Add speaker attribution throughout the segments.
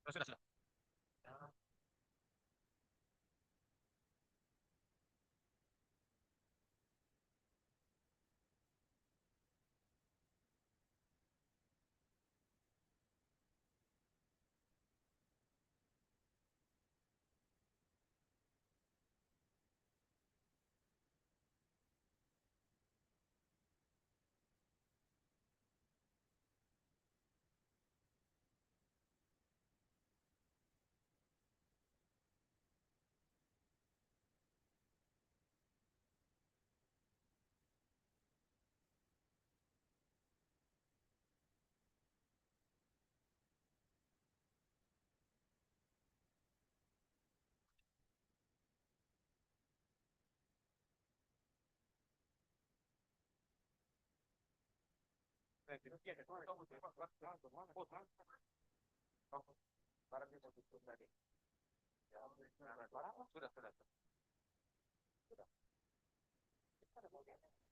Speaker 1: Sudah. Sudah.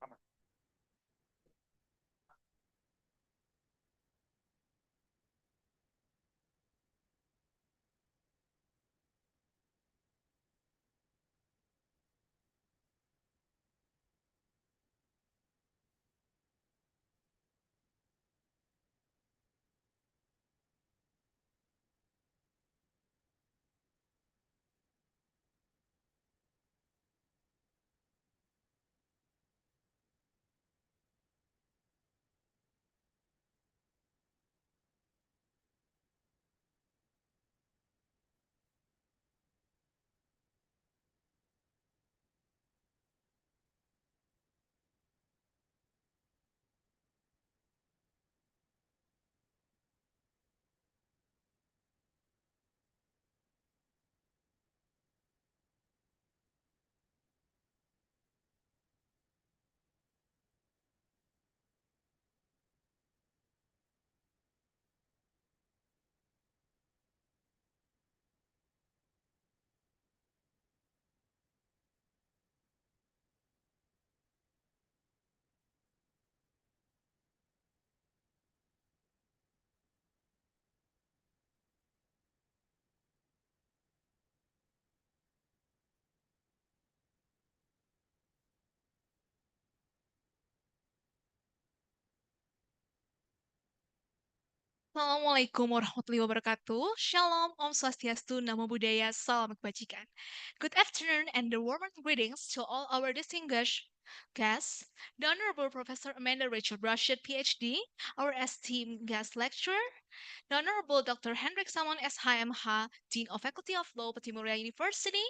Speaker 1: Aman.
Speaker 2: Assalamualaikum warahmatullahi wabarakatuh. Shalom, Om Swastiastu, Namo Buddhaya, Salam Kebajikan. Good afternoon and the warmest greetings to all our distinguished guests, the Honorable Professor Amanda Rachel Brashid, PhD, our esteemed guest lecturer, the Honorable Dr. Hendrik Saman SHMH, Dean of Faculty of Law, Patimura University,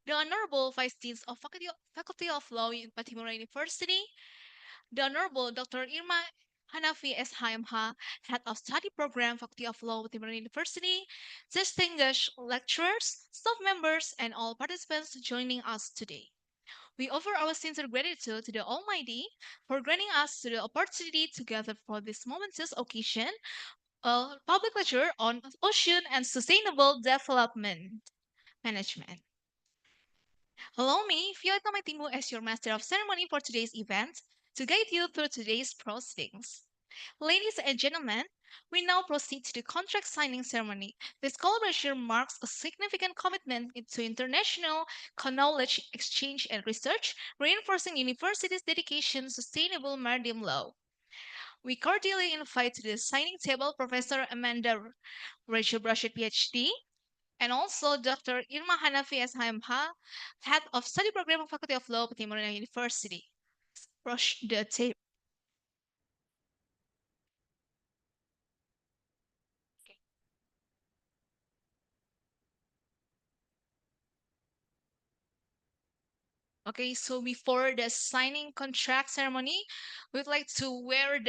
Speaker 2: the Honorable Vice Deans of Faculty of Law in Patimura University, the Honorable Dr. Irma Hanafi SHMH, Head of Study Program, Faculty of Law, Timur University, distinguished lecturers, staff members, and all participants joining us today. We offer our sincere gratitude to the Almighty for granting us the opportunity to gather for this momentous occasion, a public lecture on ocean and sustainable development management. Allow me, Fiona Maitimu, as your master of ceremony for today's event, to guide you through today's proceedings. Ladies and gentlemen, we now proceed to the contract signing ceremony. This collaboration marks a significant commitment to international knowledge exchange and research, reinforcing university's dedication to sustainable maritime law. We cordially invite to the signing table Professor Amanda Rachel Brashid, PhD, and also Dr. Irma Hanafi SHMH, Head of Study Program Faculty of Law, Timur University. Approach the table. Okay, so before the signing contract ceremony, we'd like to wear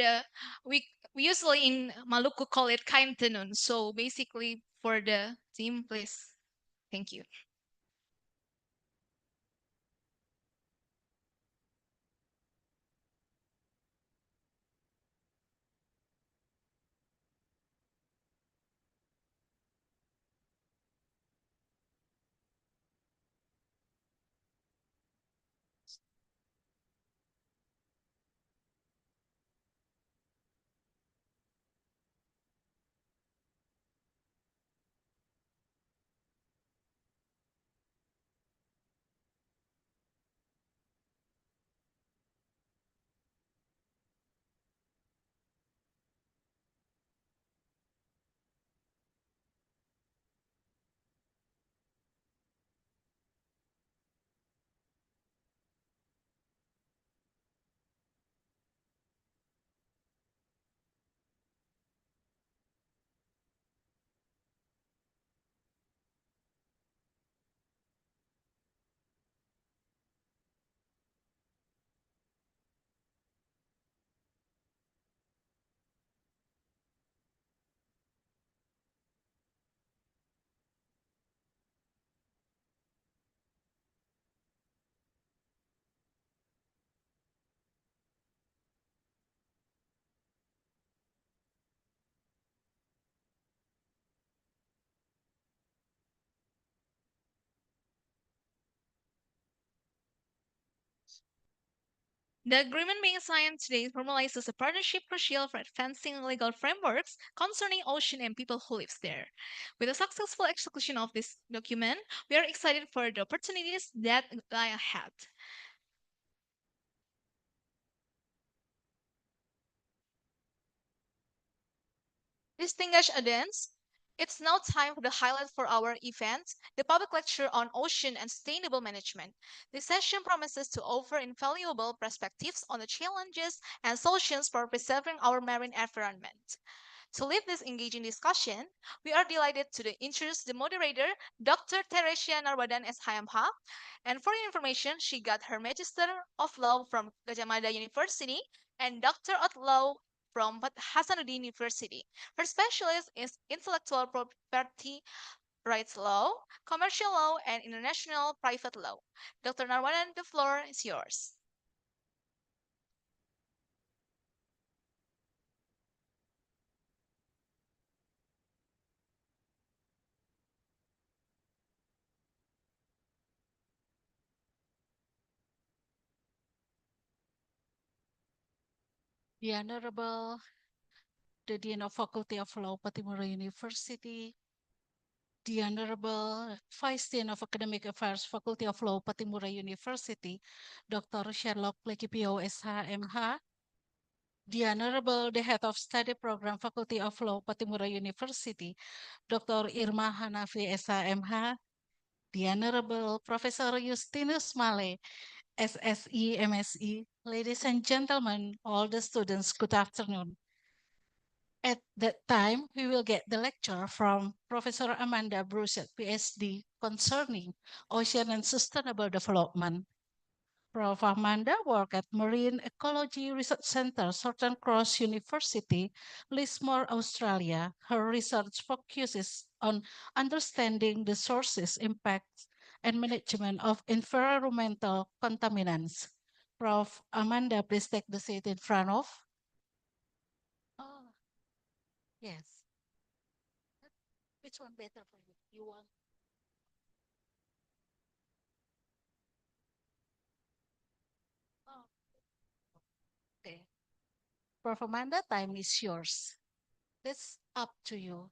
Speaker 2: we usually in Maluku call it kain tenun. So basically for the team, please. Thank you. The agreement being signed today formalizes a partnership crucial for advancing legal frameworks concerning ocean and people who live there. With the successful execution of this document, we are excited for the opportunities that lie ahead. Distinguished audience, it's now time for the highlight for our event, the public lecture on ocean and sustainable management. This session promises to offer invaluable perspectives on the challenges and solutions for preserving our marine environment. To lead this engaging discussion, we are delighted to introduce the moderator, Dr. Teresia Narwadan SHMH. And for your information, she got her Magister of Law from Gajah Mada University and Doctor of Law from Hasanuddin University. Her specialist is intellectual property rights law, commercial law, and international private law. Dr. Narwadan, the floor is yours.
Speaker 1: The Honorable, the Dean of Faculty of Law, Patimura University, the Honorable Vice Dean of Academic Affairs, Faculty of Law, Patimura University, Dr. Sherlock Lekipio, SHMH, the Honorable, the Head of Study Program, Faculty of Law, Patimura University, Dr. Irma Hanafi, SHMH, the Honorable Professor Justinus Male, SSE, MSE, ladies and gentlemen, all the students, good afternoon. At that time, we will get the lecture from Professor Amanda Bruset, PhD, concerning ocean and sustainable development. Prof. Amanda worked at Marine Ecology Research Center, Southern Cross University, Lismore, Australia. Her research focuses on understanding the sources, impacts, and management of environmental contaminants. Prof. Amanda, please take the seat in front of. Oh, yes. Which one better for you? You want? Oh, okay. Prof. Amanda, time is yours. It's up to you.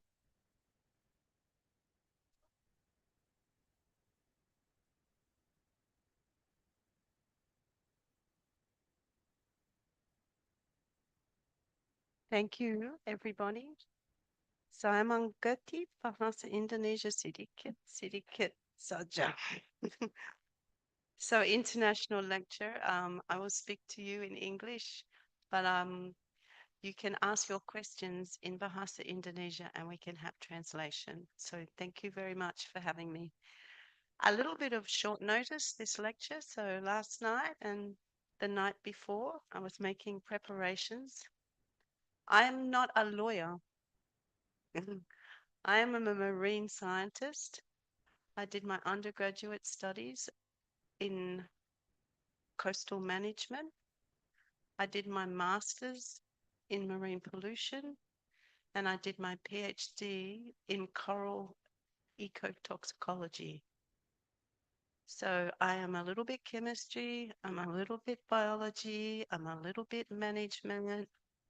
Speaker 3: Thank you, everybody. Saya mengerti bahasa Indonesia sedikit saja. So international lecture, I will speak to you in English, but you can ask your questions in Bahasa Indonesia and we can have translation. So thank you very much for having me. A little bit of short notice this lecture. So last night and the night before, I was making preparations. I am not a lawyer. I am a marine scientist. I did my undergraduate studies in coastal management. I did my master's in marine pollution, and I did my PhD in coral ecotoxicology. So I am a little bit chemistry, I'm a little bit biology, I'm a little bit management,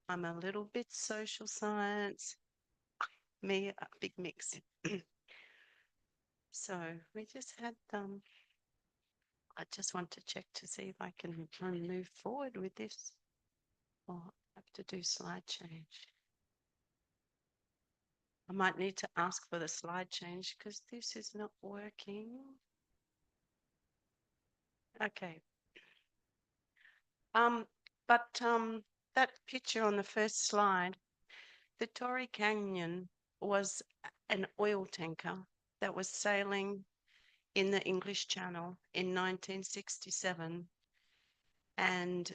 Speaker 3: I'm a little bit social science, me, a big mix. So we just had I just want to check to see if I can move forward with this or have to do slide change. I might need to ask for the slide change because this is not working. Okay. But that picture on the first slide, the Torrey Canyon was an oil tanker that was sailing in the English Channel in 1967, and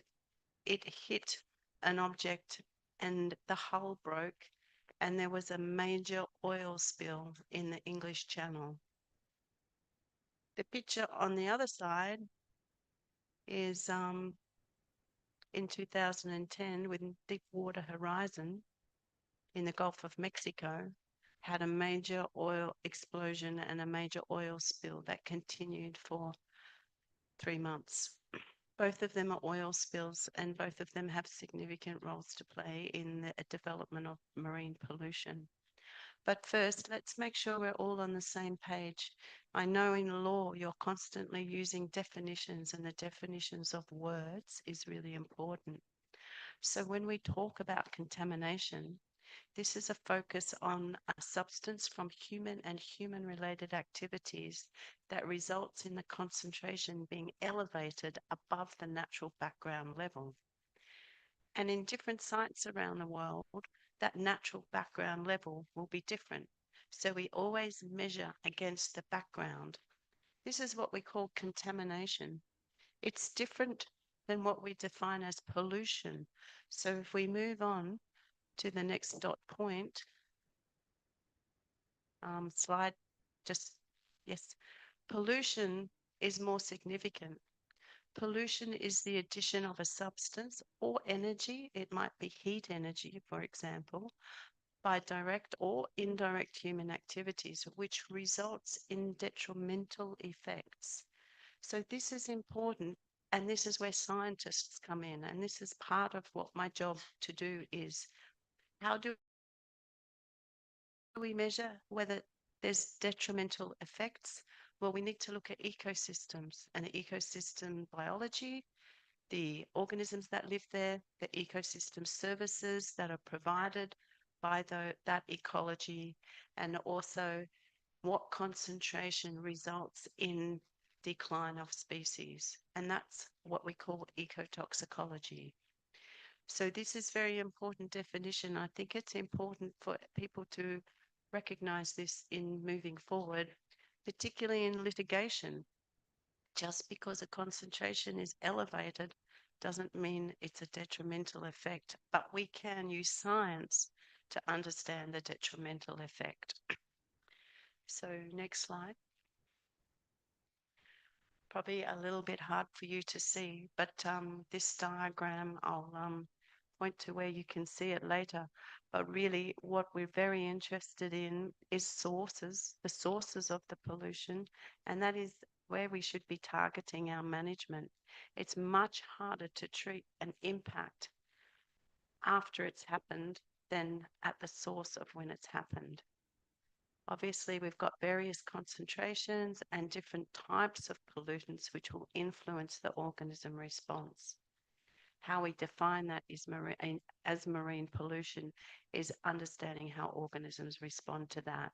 Speaker 3: it hit an object and the hull broke, and there was a major oil spill in the English Channel. The picture on the other side is in 2010 when Deepwater Horizon in the Gulf of Mexico had a major oil explosion and a major oil spill that continued for 3 months. Both of them are oil spills, and both of them have significant roles to play in the development of marine pollution. But first, let's make sure we're all on the same page. I know in law you're constantly using definitions, and the definitions of words is really important. So when we talk about contamination, this is a focus on a substance from human and human-related activities that results in the concentration being elevated above the natural background level. And in different sites around the world, that natural background level will be different. So we always measure against the background. This is what we call contamination. It's different than what we define as pollution. So if we move on to the next dot point, slide, yes, pollution is more significant. Pollution is the addition of a substance or energy, it might be heat energy, for example, by direct or indirect human activities, which results in detrimental effects. So this is important, and this is where scientists come in, and this is part of what my job to do is, how do we measure whether there's detrimental effects? Well, we need to look at ecosystems and the ecosystem biology, the organisms that live there, the ecosystem services that are provided by that ecology, and also what concentration results in decline of species. And that's what we call ecotoxicology. So this is very important definition. I think it's important for people to recognize this in moving forward, particularly in litigation. Just because a concentration is elevated doesn't mean it's a detrimental effect, but we can use science to understand the detrimental effect. So next slide. Probably a little bit hard for you to see, but this diagram, I'll point to where you can see it later. But really what we're very interested in is sources, the sources of the pollution, and that is where we should be targeting our management. It's much harder to treat an impact after it's happened than at the source of when it's happened. Obviously, we've got various concentrations and different types of pollutants which will influence the organism response. How we define that is as marine pollution is understanding how organisms respond to that.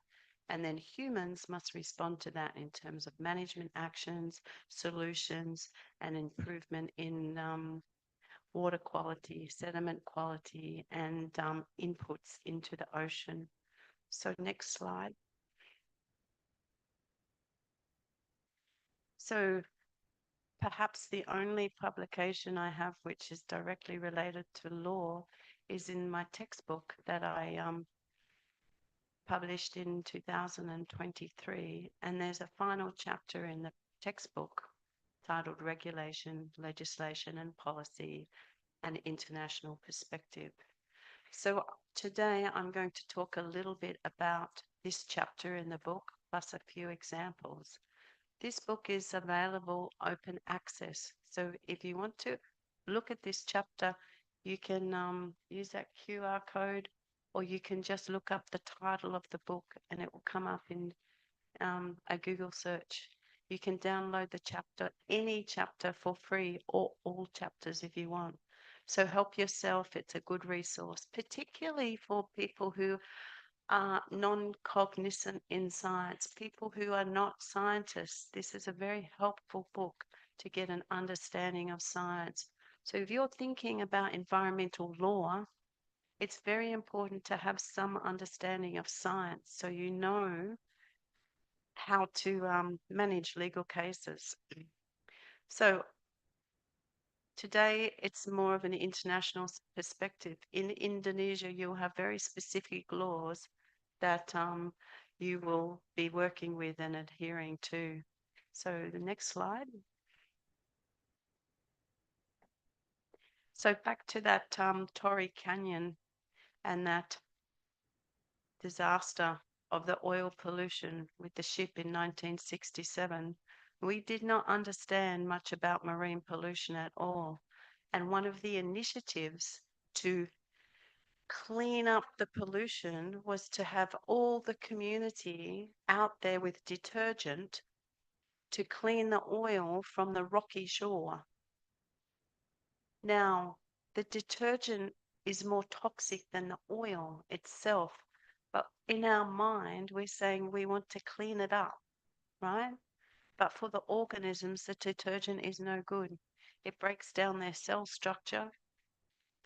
Speaker 3: And then humans must respond to that in terms of management actions, solutions, and improvement in water quality, sediment quality, and inputs into the ocean. So next slide. So perhaps the only publication I have which is directly related to law is in my textbook that I published in 2023. And there's a final chapter in the textbook titled Regulation, Legislation and Policy, an International Perspective. So today I'm going to talk a little bit about this chapter in the book, plus a few examples. This book is available open access. So if you want to look at this chapter, you can use that QR code, or you can just look up the title of the book and it will come up in a Google search. You can download the chapter, any chapter for free, or all chapters if you want. So help yourself. It's a good resource, particularly for people who are non-cognizant in science, people who are not scientists. This is a very helpful book to get an understanding of science. So if you're thinking about environmental law, it's very important to have some understanding of science so you know how to manage legal cases. So today, it's more of an international perspective. In Indonesia, you'll have very specific laws that you will be working with and adhering to. So the next slide. So back to that Torrey Canyon and that disaster of the oil pollution with the ship in 1967. We did not understand much about marine pollution at all. And one of the initiatives to clean up the pollution was to have all the community out there with detergent to clean the oil from the rocky shore. Now, the detergent is more toxic than the oil itself, but in our mind, we're saying we want to clean it up, right? But for the organisms, the detergent is no good. It breaks down their cell structure,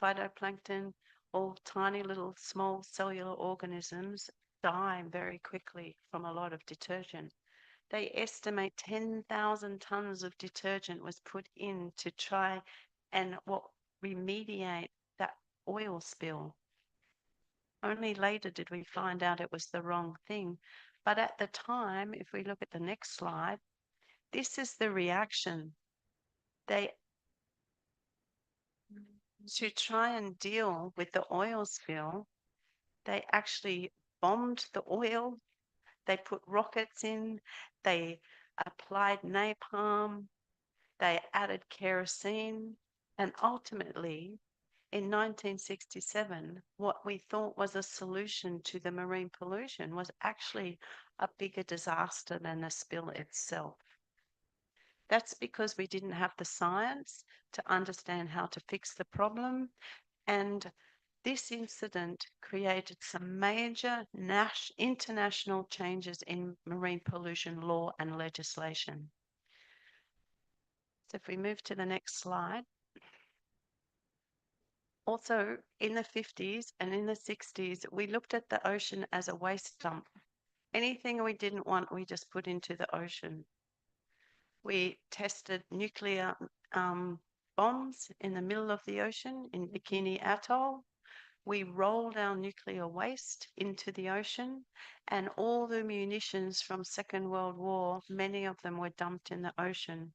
Speaker 3: phytoplankton, all tiny little small cellular organisms die very quickly from a lot of detergent. They estimate 10,000 tons of detergent was put in to try and remediate that oil spill. Only later did we find out it was the wrong thing. But at the time, if we look at the next slide, this is the reaction. To try and deal with the oil spill, they actually bombed the oil. They put rockets in, they applied napalm, they added kerosene, and ultimately, in 1967, what we thought was a solution to the marine pollution was actually a bigger disaster than the spill itself. That's because we didn't have the science to understand how to fix the problem. And this incident created some major international changes in marine pollution law and legislation. So if we move to the next slide. Also, in the 50s and in the 60s, we looked at the ocean as a waste dump. Anything we didn't want, we just put into the ocean. We tested nuclear bombs in the middle of the ocean in Bikini Atoll. We rolled our nuclear waste into the ocean, and all the munitions from Second World War, many of them were dumped in the ocean.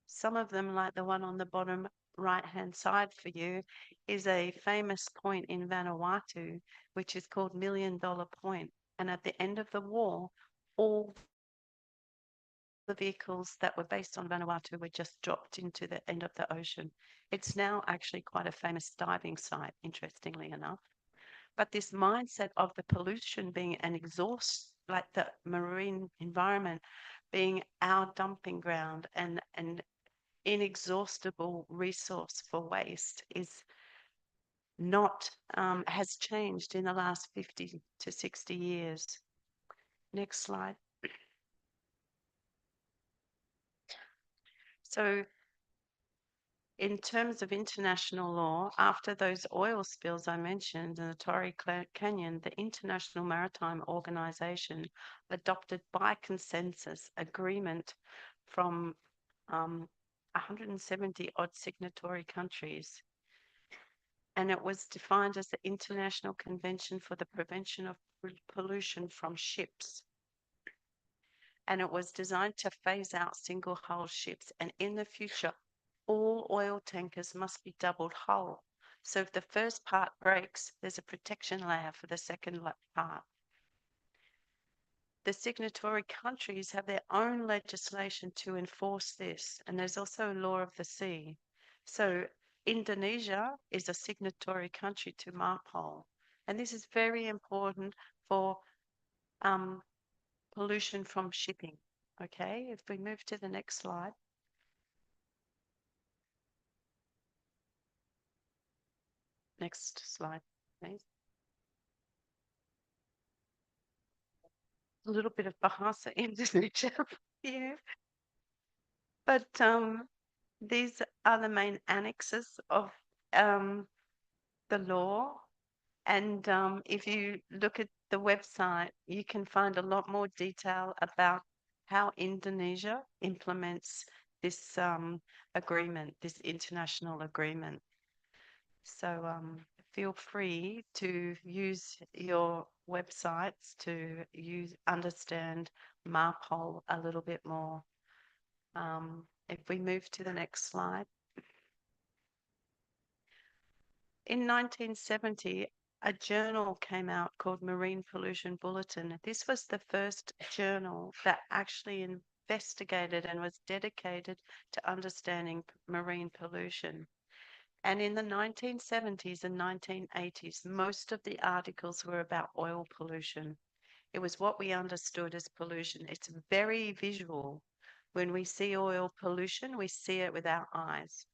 Speaker 3: Some of them, like the one on the bottom right-hand side for you, is a famous point in Vanuatu, which is called Million Dollar Point. And at the end of the war, all the vehicles that were based on Vanuatu were just dropped into the end of the ocean. It's now actually quite a famous diving site, interestingly enough. But this mindset of the pollution being an exhaust, like the marine environment being our dumping ground and an inexhaustible resource for waste is not, has changed in the last 50 to 60 years. Next slide. So in terms of international law, after those oil spills I mentioned in the Torrey Canyon, the International Maritime Organization adopted by consensus agreement from 170 odd signatory countries. And it was defined as the International Convention for the Prevention of Pollution from Ships. And it was designed to phase out single hull ships. And in the future, all oil tankers must be double hull. So if the first part breaks, there's a protection layer for the second part. The signatory countries have their own legislation to enforce this, and there's also law of the sea. So Indonesia is a signatory country to MARPOL, and this is very important for pollution from shipping. Okay, if we move to the next slide. Next slide, please. A little bit of Bahasa Indonesia for you. But these are the main annexes of the law. And if you look at the website, you can find a lot more detail about how Indonesia implements this agreement, this international agreement. So feel free to use your websites to understand MARPOL a little bit more. If we move to the next slide. In 1970, a journal came out called Marine Pollution Bulletin. This was the first journal that actually investigated and was dedicated to understanding marine pollution. And in the 1970s and 1980s, most of the articles were about oil pollution. It was what we understood as pollution. It's very visual. When we see oil pollution, we see it with our eyes.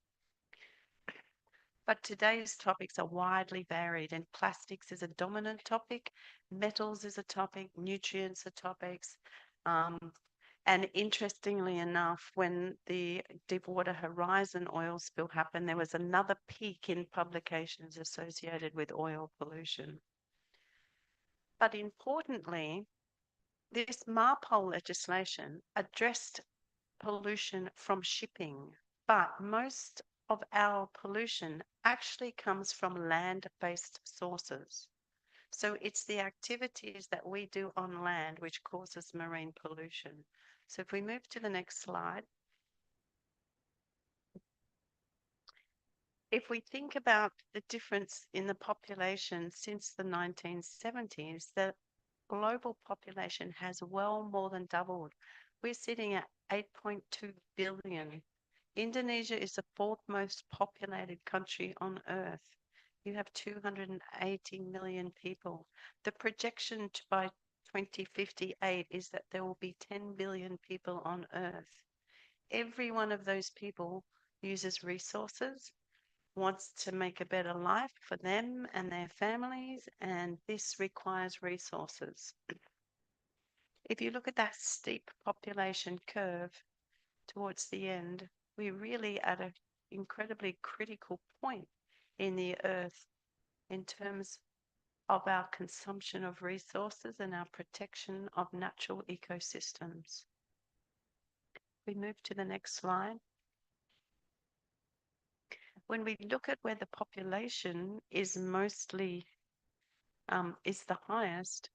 Speaker 3: But today's topics are widely varied, and plastics is a dominant topic, metals is a topic, nutrients are topics. And interestingly enough, when the Deepwater Horizon oil spill happened, there was another peak in publications associated with oil pollution. But importantly, this MARPOL legislation addressed pollution from shipping, but most of our pollution actually comes from land-based sources. So it's the activities that we do on land which causes marine pollution. So if we move to the next slide. If we think about the difference in the population since the 1970s, the global population has well more than doubled. We're sitting at 8.2 billion. Indonesia is the fourth most populated country on Earth. You have 280 million people. The projection by 2058 is that there will be 10 billion people on Earth. Every one of those people uses resources, wants to make a better life for them and their families, and this requires resources. If you look at that steep population curve towards the end, we're really at an incredibly critical point in the Earth in terms of our consumption of resources and our protection of natural ecosystems. We move to the next slide. When we look at where the population is mostly is the highest,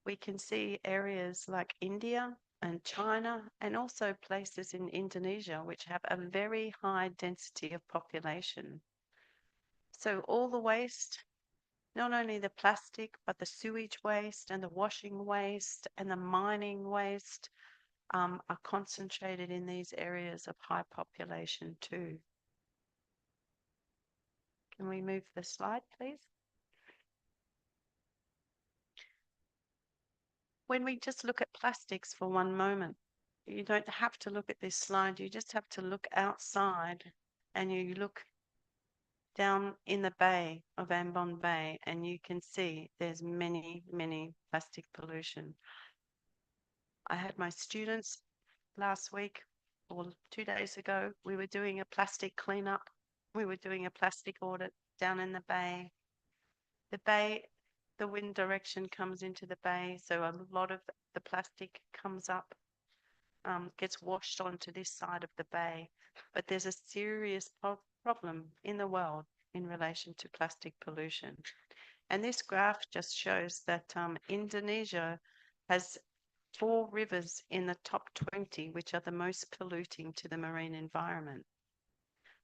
Speaker 3: we can see areas like India and China, and also places in Indonesia which have a very high density of population. So all the waste, not only the plastic, but the sewage waste and the washing waste and the mining waste are concentrated in these areas of high population too. Can we move the slide, please? When we just look at plastics for one moment, you don't have to look at this slide, you just have to look outside and you look down in the bay of Ambon Bay and you can see there's many, many plastic pollution. I had my students last week or 2 days ago, we were doing a plastic cleanup. We were doing a plastic audit down in the bay. The bay, the wind direction comes into the bay, so a lot of the plastic comes up, gets washed onto this side of the bay. But there's a serious problem in the world in relation to plastic pollution. And this graph just shows that Indonesia has 4 rivers in the top 20, which are the most polluting to the marine environment.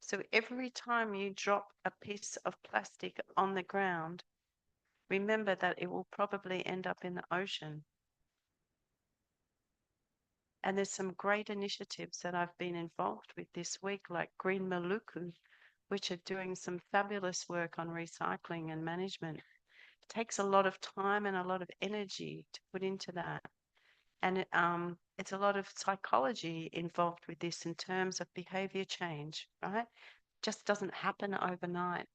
Speaker 3: So every time you drop a piece of plastic on the ground, remember that it will probably end up in the ocean. And there's some great initiatives that I've been involved with this week, like Green Maluku, which are doing some fabulous work on recycling and management. It takes a lot of time and a lot of energy to put into that. And it's a lot of psychology involved with this in terms of behavior change, right? Just doesn't happen overnight.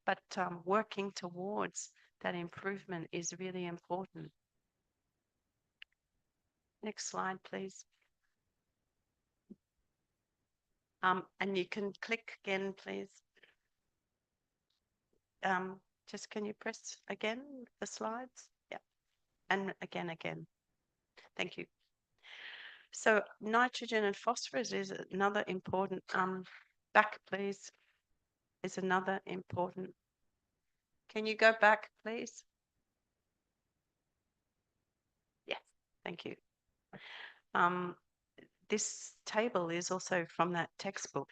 Speaker 3: But working towards that improvement is really important. Next slide, please. And you can click again, please. Just can you press again the slides? Yeah. And again. Thank you. So nitrogen and phosphorus is another important, back please, is another important. Can you go back, please? Yes, thank you. This table is also from that textbook,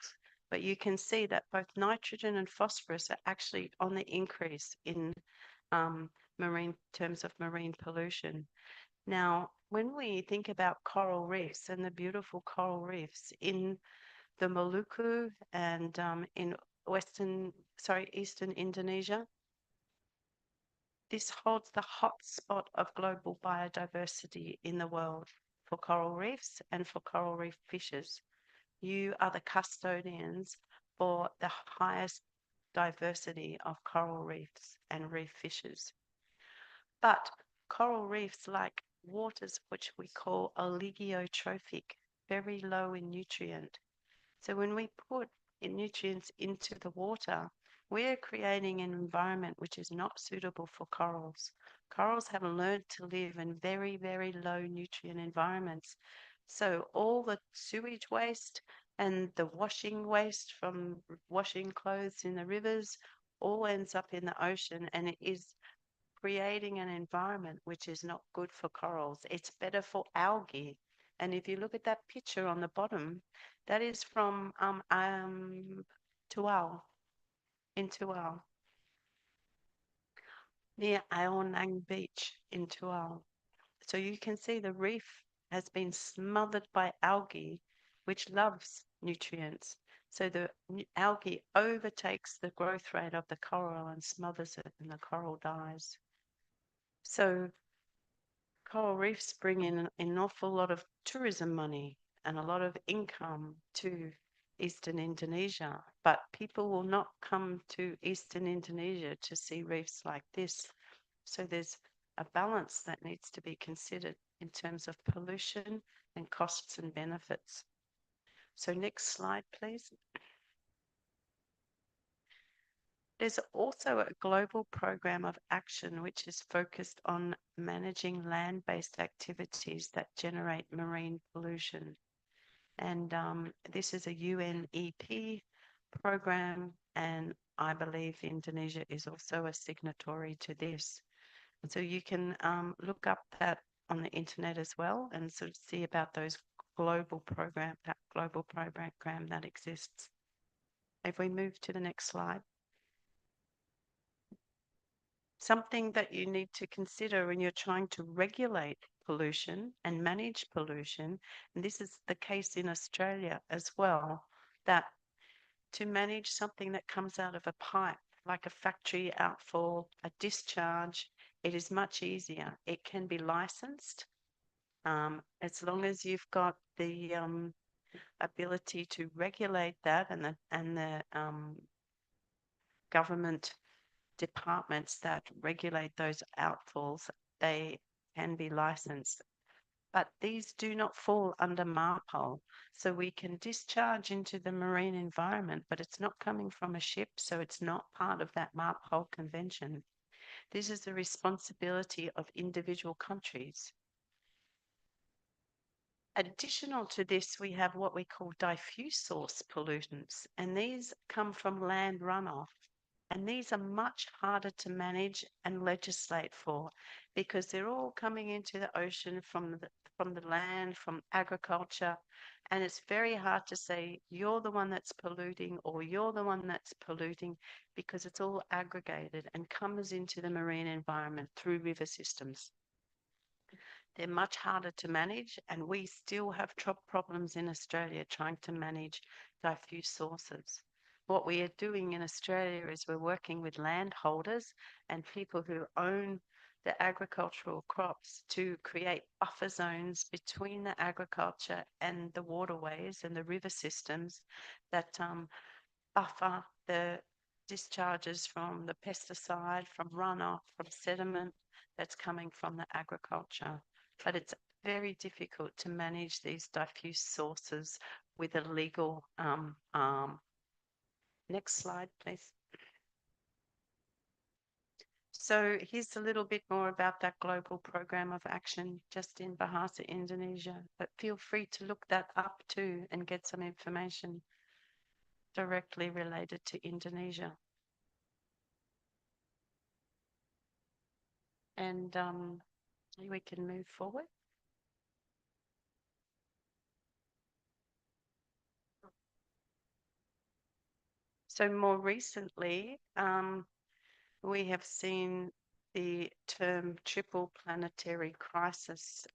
Speaker 3: but you can see that both nitrogen and phosphorus are actually on the increase in terms of marine pollution. Now, when we think about coral reefs and the beautiful coral reefs in the Maluku and in eastern Indonesia, this holds the hot spot of global biodiversity in the world for coral reefs and for coral reef fishes. You are the custodians for the highest diversity of coral reefs and reef fishes. But coral reefs like waters which we call oligotrophic, very low in nutrient. So when we put nutrients into the water, we're creating an environment which is not suitable for corals. Corals have learned to live in very, very low nutrient environments. So all the sewage waste and the washing waste from washing clothes in the rivers all ends up in the ocean, and it is creating an environment which is not good for corals. It's better for algae. And if you look at that picture on the bottom, that is from Tual, in Tual, near Aonang Beach in Tual. So you can see the reef has been smothered by algae, which loves nutrients. So the algae overtakes the growth rate of the coral and smothers it, and the coral dies. So coral reefs bring in an awful lot of tourism money and a lot of income to Eastern Indonesia, but people will not come to Eastern Indonesia to see reefs like this. So there's a balance that needs to be considered in terms of pollution and costs and benefits. So next slide, please. There's also a global program of action which is focused on managing land-based activities that generate marine pollution. And this is a UNEP program, and I believe Indonesia is also a signatory to this. And so you can look up that on the internet as well and sort of see about those global program, that global program that exists. If we move to the next slide. Something that you need to consider when you're trying to regulate pollution and manage pollution, and this is the case in Australia as well, that to manage something that comes out of a pipe, like a factory outfall, a discharge, it is much easier. It can be licensed as long as you've got the ability to regulate that, and the government departments that regulate those outfalls, they can be licensed. But these do not fall under MARPOL. So we can discharge into the marine environment, but it's not coming from a ship, so it's not part of that MARPOL convention. This is the responsibility of individual countries. Additional to this, we have what we call diffuse source pollutants, and these come from land runoff. And these are much harder to manage and legislate for because they're all coming into the ocean from the land, from agriculture. And it's very hard to say you're the one that's polluting or you're the one that's polluting because it's all aggregated and comes into the marine environment through river systems. They're much harder to manage, and we still have problems in Australia trying to manage diffuse sources. What we are doing in Australia is we're working with landholders and people who own the agricultural crops to create buffer zones between the agriculture and the waterways and the river systems that buffer the discharges from the pesticide, from runoff, from sediment that's coming from the agriculture. But it's very difficult to manage these diffuse sources with a legal arm. Next slide, please. So here's a little bit more about that global program of action just in Bahasa, Indonesia. But feel free to look that up too and get some information directly related to Indonesia. And we can move forward. So more recently, we have seen the term triple planetary crisis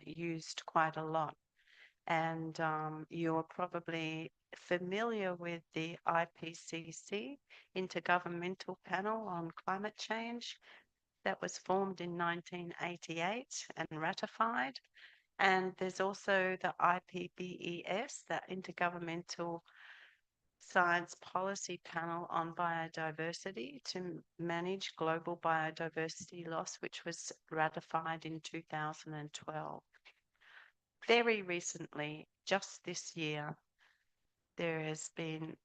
Speaker 3: used quite a lot. And you're probably familiar with the IPCC, Intergovernmental Panel on Climate Change, that was formed in 1988 and ratified. And there's also the IPBES, the Intergovernmental Science Policy Panel on Biodiversity to manage global biodiversity loss, which was ratified in 2012. Very recently, just this year, there has been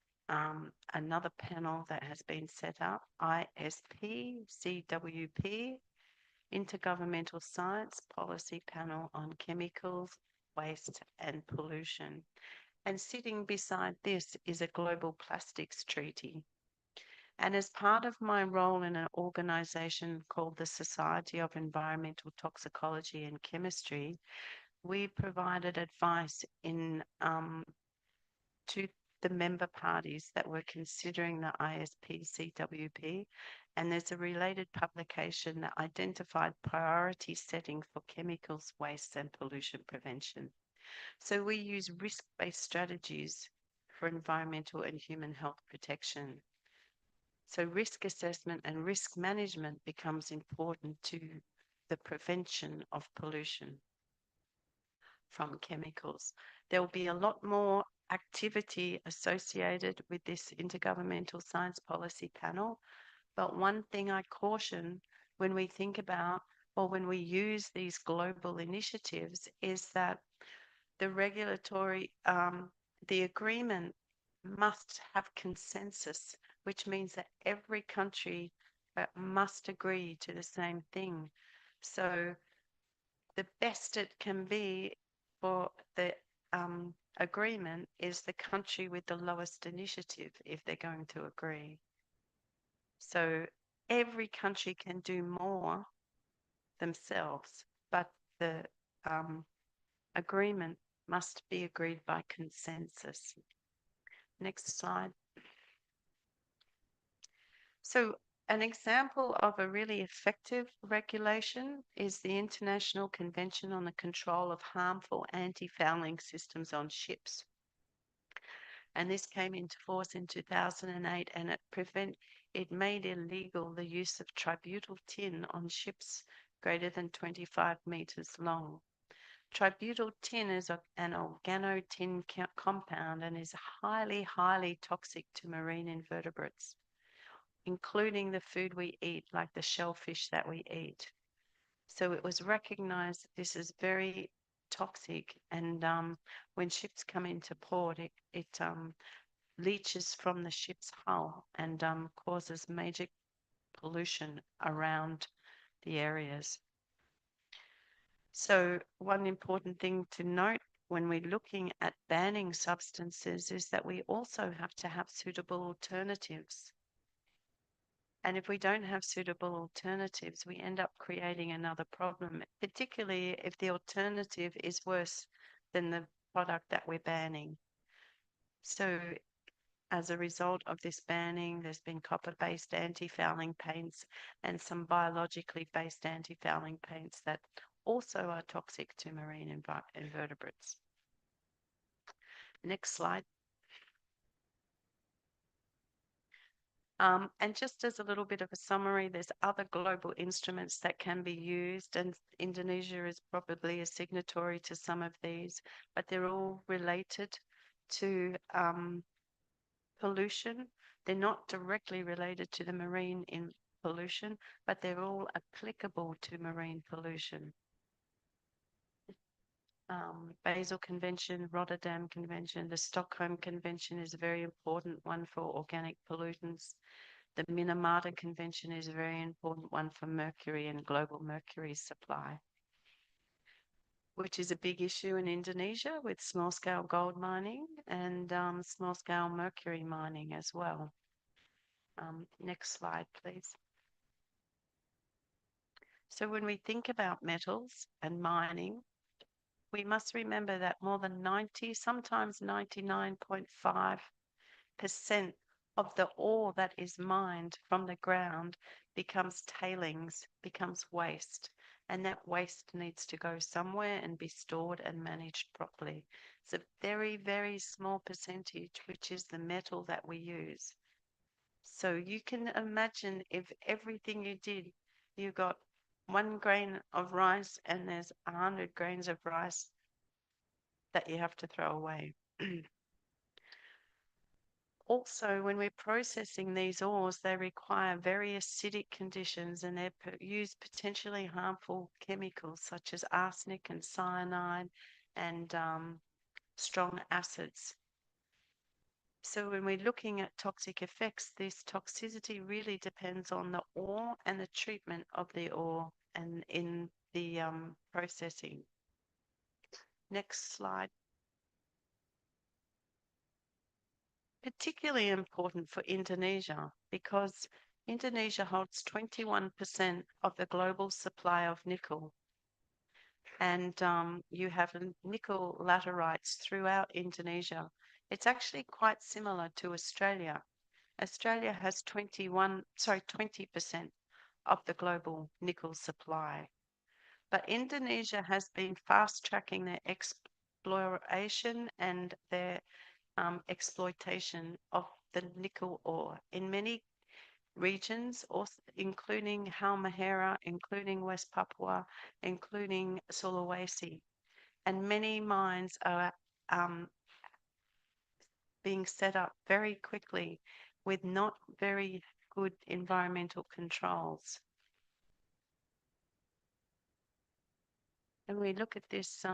Speaker 3: another panel that has been set up, ISP-CWP, Intergovernmental Science Policy Panel on Chemicals, Waste and Pollution. And sitting beside this is a global plastics treaty. And as part of my role in an organization called the Society of Environmental Toxicology and Chemistry, we provided advice to the member parties that were considering the ISP-CWP, and there's a related publication that identified priority setting for chemicals, waste and pollution prevention. So we use risk-based strategies for environmental and human health protection. So risk assessment and risk management becomes important to the prevention of pollution from chemicals. There will be a lot more activity associated with this Intergovernmental Science Policy Panel. But one thing I caution when we think about, or when we use these global initiatives, is that the regulatory, the agreement must have consensus, which means that every country must agree to the same thing. So the best it can be for the agreement is the country with the lowest initiative if they're going to agree. So every country can do more themselves, but the agreement must be agreed by consensus. Next slide. So an example of a really effective regulation is the International Convention on the Control of Harmful Anti-Fouling Systems on Ships. And this came into force in 2008, and it made illegal the use of tributyl tin on ships greater than 25 meters long. Tributyl tin is an organotin compound and is highly, highly toxic to marine invertebrates, including the food we eat, like the shellfish that we eat. So it was recognized that this is very toxic, and when ships come into port, it leaches from the ship's hull and causes major pollution around the areas. So one important thing to note when we're looking at banning substances is that we also have to have suitable alternatives. And if we don't have suitable alternatives, we end up creating another problem, particularly if the alternative is worse than the product that we're banning. So as a result of this banning, there's been copper-based anti-fouling paints and some biologically based anti-fouling paints that also are toxic to marine invertebrates. Next slide. And just as a little bit of a summary, there's other global instruments that can be used, and Indonesia is probably a signatory to some of these, but they're all related to pollution. They're not directly related to the marine pollution, but they're all applicable to marine pollution. Basel Convention, Rotterdam Convention, the Stockholm Convention is a very important one for organic pollutants. The Minamata Convention is a very important one for mercury and global mercury supply, which is a big issue in Indonesia with small-scale gold mining and small-scale mercury mining as well. Next slide, please. So when we think about metals and mining, we must remember that more than 90, sometimes 99.5% of the ore that is mined from the ground becomes tailings, becomes waste, and that waste needs to go somewhere and be stored and managed properly. It's a very, very small percentage, which is the metal that we use. So you can imagine if everything you did, you got 1 grain of rice and there's 100 grains of rice that you have to throw away. Also, when we're processing these ores, they require very acidic conditions and they use potentially harmful chemicals such as arsenic and cyanide and strong acids. So when we're looking at toxic effects, this toxicity really depends on the ore and the treatment of the ore and in the processing. Next slide. Particularly important for Indonesia because Indonesia holds 21% of the global supply of nickel. And you have nickel laterites throughout Indonesia. It's actually quite similar to Australia. Australia has 20% of the global nickel supply. But Indonesia has been fast tracking their exploration and their exploitation of the nickel ore in many regions, also including Halmahera, including West Papua, including Sulawesi. And many mines are being set up very quickly with not very good environmental controls. And we look at this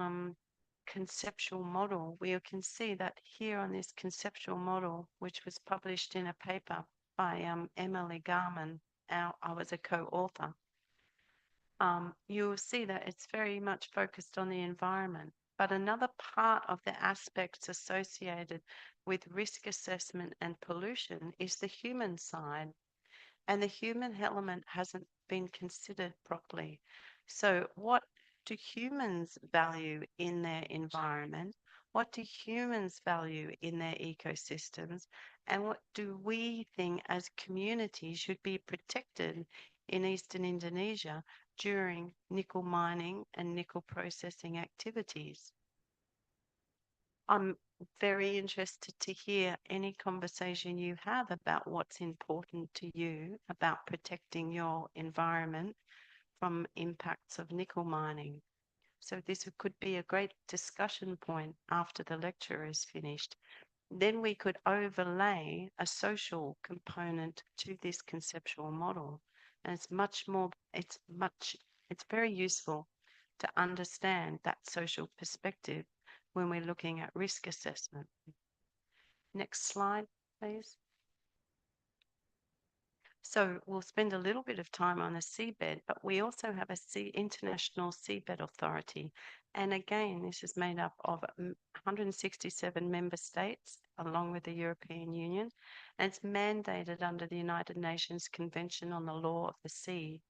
Speaker 3: conceptual model, we can see that here on this conceptual model, which was published in a paper by Emily Garman, I was a co-author, you'll see that it's very much focused on the environment. But another part of the aspects associated with risk assessment and pollution is the human side. And the human element hasn't been considered properly. So what do humans value in their environment? What do humans value in their ecosystems? And what do we think as communities should be protected in Eastern Indonesia during nickel mining and nickel processing activities? I'm very interested to hear any conversation you have about what's important to you about protecting your environment from impacts of nickel mining. So this could be a great discussion point after the lecture is finished. Then we could overlay a social component to this conceptual model. And it's very useful to understand that social perspective when we're looking at risk assessment. Next slide, please. So we'll spend a little bit of time on the seabed, but we also have a International Seabed Authority. And again, this is made up of 167 member states, along with the European Union, and it's mandated under the United Nations Convention on the Law of the Sea.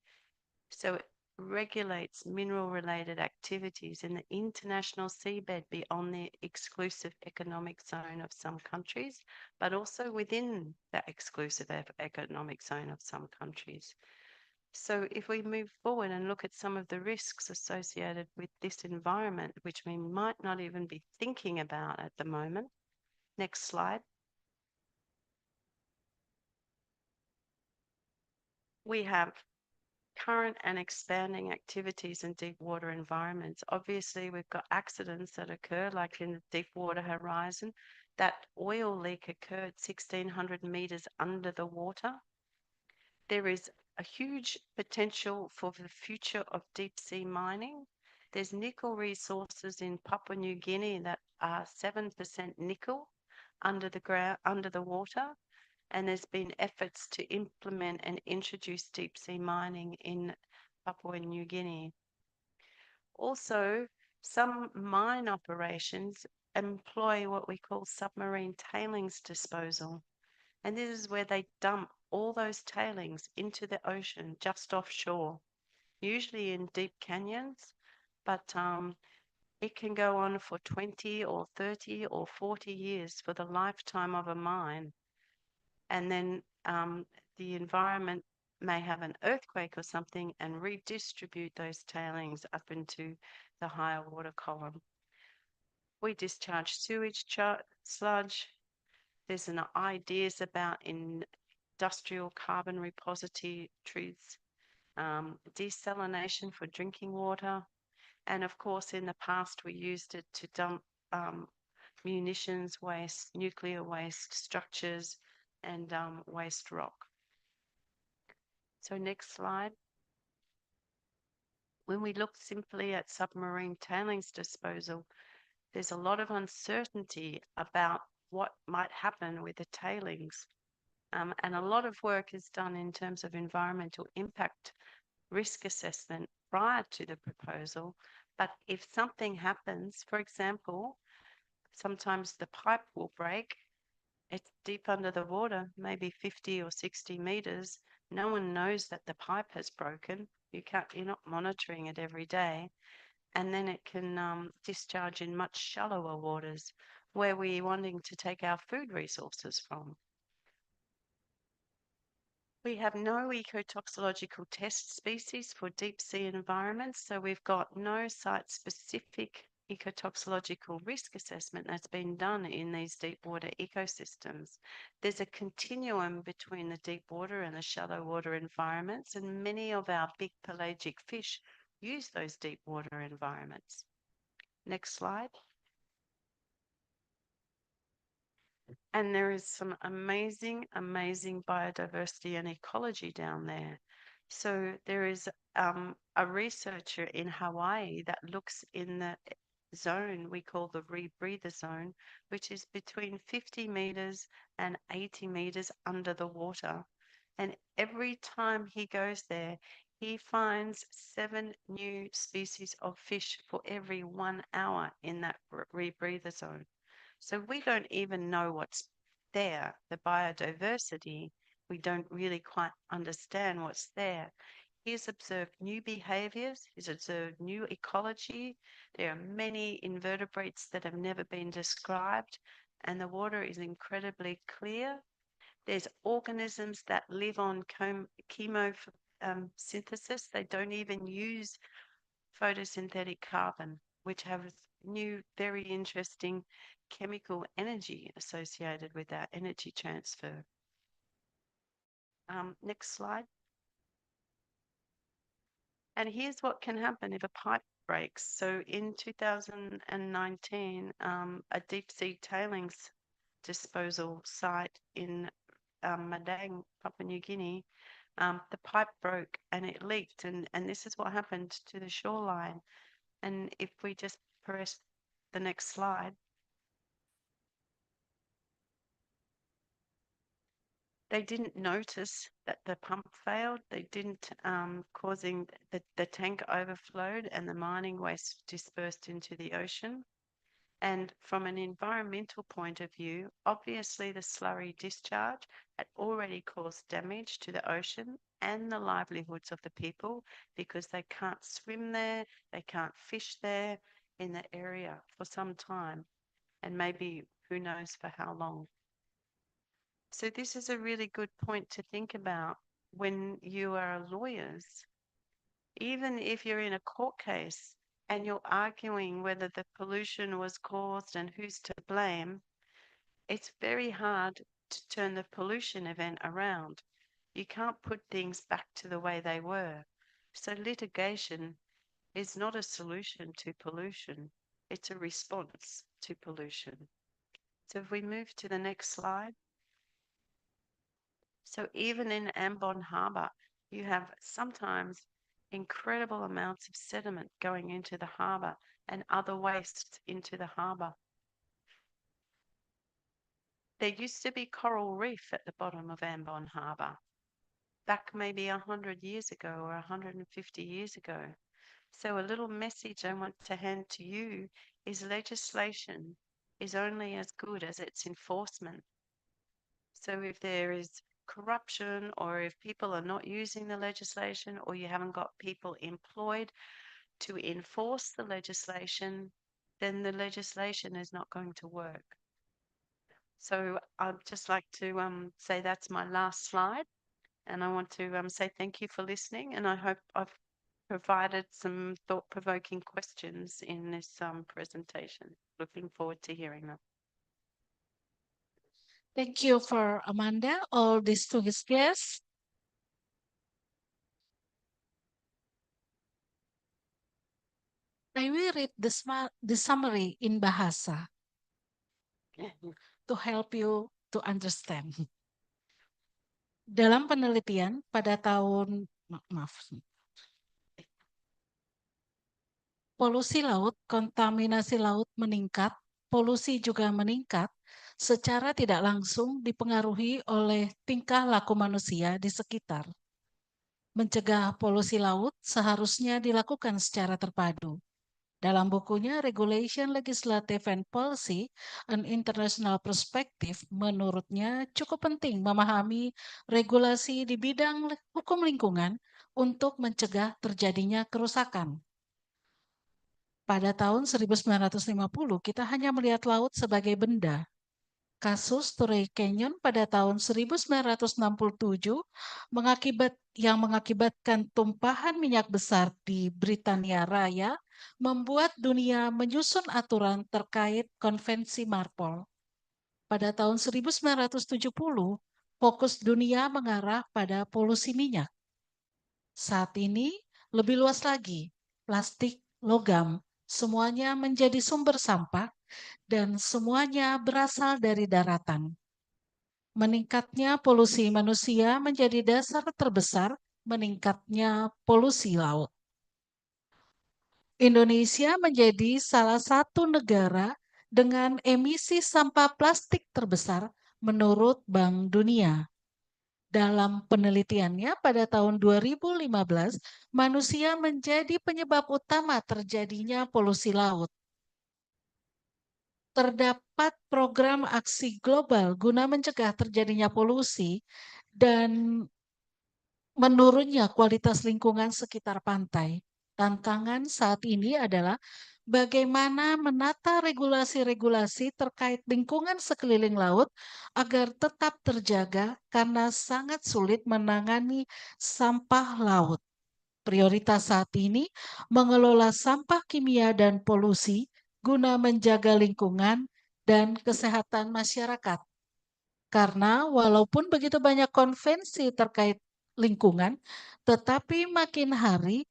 Speaker 3: So it regulates mineral-related activities in the international seabed beyond the exclusive economic zone of some countries, but also within that exclusive economic zone of some countries. So if we move forward and look at some of the risks associated with this environment, which we might not even be thinking about at the moment. Next slide. We have current and expanding activities in deep water environments. Obviously, we've got accidents that occur, like in the Deepwater Horizon. That oil leak occurred 1,600 meters under the water. There is a huge potential for the future of deep sea mining. There's nickel resources in Papua New Guinea that are 7% nickel under the ground, under the water. And there's been efforts to implement and introduce deep sea mining in Papua New Guinea. Also, some mine operations employ what we call submarine tailings disposal. And this is where they dump all those tailings into the ocean just offshore, usually in deep canyons, but it can go on for 20 or 30 or 40 years for the lifetime of a mine. and then the environment may have an earthquake or something and redistribute those tailings up into the higher water column. We discharge sewage sludge. There's an ideas about industrial carbon repositories, desalination for drinking water, and of course in the past we used it to dump munitions waste, nuclear waste, structures, and waste rock. So next slide. When we look simply at submarine tailings disposal, there's a lot of uncertainty about what might happen with the tailings. And a lot of work is done in terms of environmental impact risk assessment prior to the proposal. But if something happens, for example, sometimes the pipe will break. It's deep under the water, maybe 50 or 60 meters. No one knows that the pipe has broken. You're not monitoring it every day. And then it can discharge in much shallower waters where we're wanting to take our food resources from. We have no ecotoxicological test species for deep sea environments, so we've got no site-specific ecotoxicological risk assessment that's been done in these deep water ecosystems. There's a continuum between the deep water and the shallow water environments, and many of our big pelagic fish use those deep water environments. Next slide. And there is some amazing, amazing biodiversity and ecology down there. So there is a researcher in Hawaii that looks in the zone we call the rebreather zone, which is between 50 meters and 80 meters under the water. And every time he goes there, he finds 7 new species of fish for every 1 hour in that rebreather zone. So we don't even know what's there, the biodiversity. We don't really quite understand what's there. He's observed new behaviors, he's observed new ecology. There are many invertebrates that have never been described, and the water is incredibly clear. There's organisms that live on chemosynthesis. They don't even use photosynthetic carbon, which have new, very interesting chemical energy associated with that energy transfer. Next slide. And here's what can happen if a pipe breaks. So in 2019, a deep sea tailings disposal site in Madang, Papua New Guinea, the pipe broke and it leaked, and this is what happened to the shoreline. And if we just press the next slide. They didn't notice that the pump failed. They didn't, causing the tank overflowed and the mining waste dispersed into the ocean. And from an environmental point of view, obviously the slurry discharge had already caused damage to the ocean and the livelihoods of the people because they can't swim there, they can't fish there in the area for some time, and maybe who knows for how long. So this is a really good point to think about when you are lawyers. Even if you're in a court case and you're arguing whether the pollution was caused and who's to blame, it's very hard to turn the pollution event around. You can't put things back to the way they were. So litigation is not a solution to pollution. It's a response to pollution. So if we move to the next slide. So even in Ambon Harbour, you have sometimes incredible amounts of sediment going into the harbour and other wastes into the harbour. There used to be coral reef at the bottom of Ambon Harbour, back maybe 100 years ago or 150 years ago. So a little message I want to hand to you is legislation is only as good as its enforcement. So if there is corruption, or if people are not using the legislation, or you haven't got people employed to enforce the legislation, then the legislation is not going to work. So I'd just like to say that's my last slide. And I want to say thank you for listening. And I hope I've provided some thought-provoking questions in this presentation. Looking forward to hearing them.
Speaker 1: Thank you for Amanda, all distinguished guests. I will read the summary in Bahasa to help you to understand. Dalam penelitian pada tahun, maaf, polusi laut, kontaminasi laut meningkat, polusi juga meningkat, secara tidak langsung dipengaruhi oleh tingkah laku manusia di sekitar. Mencegah polusi laut seharusnya dilakukan secara terpadu. Dalam bukunya Regulation, Legislative and Policy, An International Perspective, menurutnya cukup penting memahami regulasi di bidang hukum lingkungan untuk mencegah terjadinya kerusakan. Pada tahun 1950, kita hanya melihat laut sebagai benda. Kasus Torrey Canyon pada tahun 1967 yang mengakibatkan tumpahan minyak besar di Britania Raya membuat dunia menyusun aturan terkait konvensi Marpol. Pada tahun 1970, fokus dunia mengarah pada polusi minyak. Saat ini lebih luas lagi, plastik, logam, semuanya menjadi sumber sampah dan semuanya berasal dari daratan. Meningkatnya polusi manusia menjadi dasar terbesar meningkatnya polusi laut. Indonesia menjadi salah satu negara dengan emisi sampah plastik terbesar menurut Bank Dunia. Dalam penelitiannya pada tahun 2015, manusia menjadi penyebab utama terjadinya polusi laut. Terdapat program aksi global guna mencegah terjadinya polusi dan menurunnya kualitas lingkungan sekitar pantai. Tantangan saat ini adalah bagaimana menata regulasi-regulasi terkait lingkungan sekeliling laut agar tetap terjaga karena sangat sulit menangani sampah laut. Prioritas saat ini mengelola sampah kimia dan polusi guna menjaga lingkungan dan kesehatan masyarakat. Karena walaupun begitu banyak konvensi terkait lingkungan, tetapi makin hari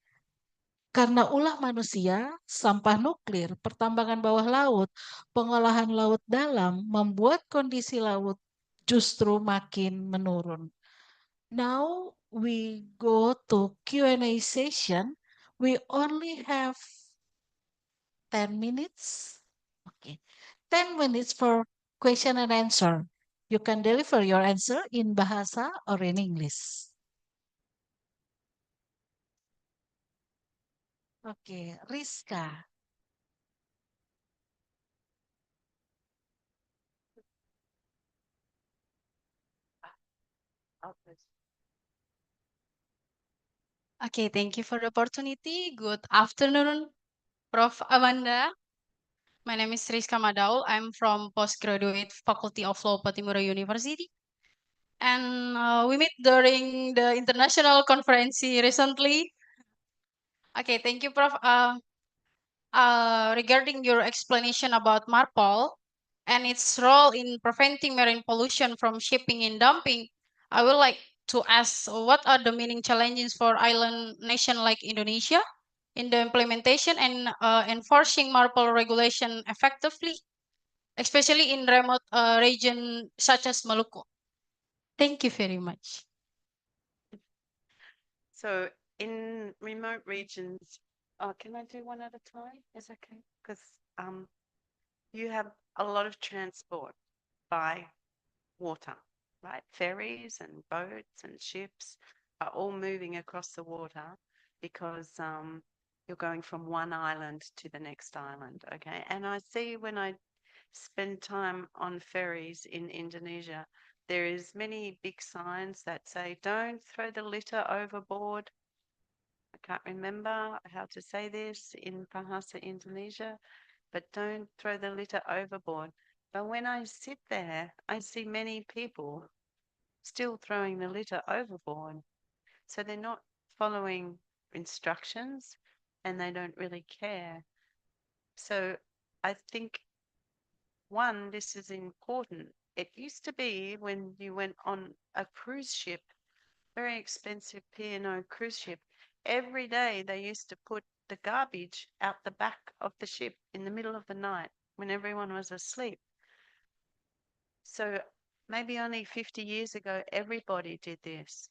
Speaker 1: karena ulah manusia, sampah nuklir, pertambangan bawah laut, pengolahan laut dalam membuat kondisi laut justru makin menurun. Now we go to Q&A session. We only have 10 minutes. Okay. 10 minutes for question and answer. You can deliver your answer in Bahasa or in English. Okay, Rizka.
Speaker 4: Okay, thank you for the opportunity. Good afternoon, Prof. Amanda. My name is Rizka Madaul. I'm from Postgraduate Faculty of Law, Patimura University. And we met during the international conference recently. Okay, thank you, Prof. Regarding your explanation about MARPOL and its role in preventing marine pollution from shipping and dumping, I would like to ask what are the meaning challenges for island nation like Indonesia in the implementation and enforcing MARPOL regulation effectively, especially in remote region such as Maluku. Thank you very much.
Speaker 3: So in remote regions, can I do one at a time? Is okay? Because you have a lot of transport by water, right? Ferries and boats and ships are all moving across the water because you're going from one island to the next island, okay? And I see when I spend time on ferries in Indonesia, there is many big signs that say, don't throw the litter overboard. I can't remember how to say this in Bahasa Indonesia, but don't throw the litter overboard. But when I sit there, I see many people still throwing the litter overboard. So they're not following instructions and they don't really care. So I think, one, this is important. It used to be when you went on a cruise ship, very expensive P&O cruise ship, every day they used to put the garbage out the back of the ship in the middle of the night when everyone was asleep. So maybe only 50 years ago, everybody did this.